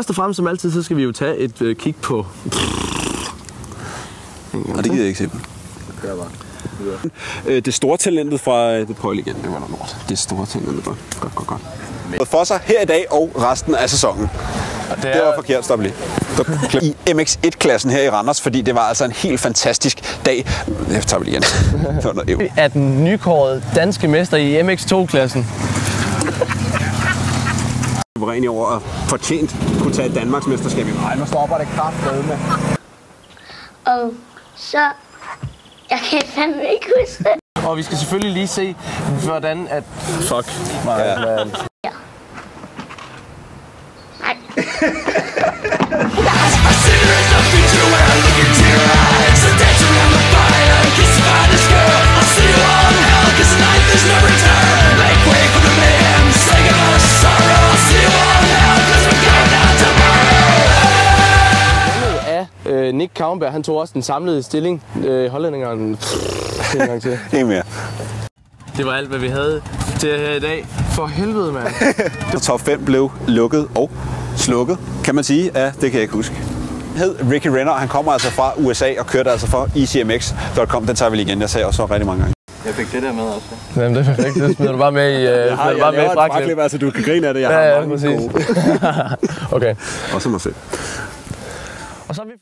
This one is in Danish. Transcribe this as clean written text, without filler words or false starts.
først og fremmest som altid, så skal vi jo tage et kig på... Og det gider jeg ikke se på. Det store talentet fra... Det prøver jeg igen, det var noget lort. Det store talentet var godt. For sig her i dag og resten af sæsonen. Det var forkert, stop lige. I MX1-klassen her i Randers, fordi det var altså en helt fantastisk dag. Jeg tager lige igen. Det var noget æv. Er den nykårede danske mester i MX2-klassen. Jeg var egentlig over at fortjent kunne tage et Danmarks mesterskab i mig. Nu stopper det kraftedeme. Og så... Jeg kan fandme ikke huske det. Og vi skal selvfølgelig lige se, hvordan at... Fuck. Ja. Nej. Nick Kaunberg, han tog også den samlede stilling. Hollændingeren en gang til. Ikke mere. Det var alt, hvad vi havde til her i dag. For helvede, mand. Top 5 blev lukket og slukket, kan man sige. Ja, det kan jeg ikke huske. Hed Ricky Renner, han kommer altså fra USA og kørte altså for EasyMX.com. Den tager vi lige igen, jeg sagde også rigtig mange gange. Jeg fik det der med også. Jamen, det er perfekt. Det smider du bare med i jeg har et fraklip, altså du kan grine af det. Jeg har mange præcis. Okay. Også mig selv. Og så har vi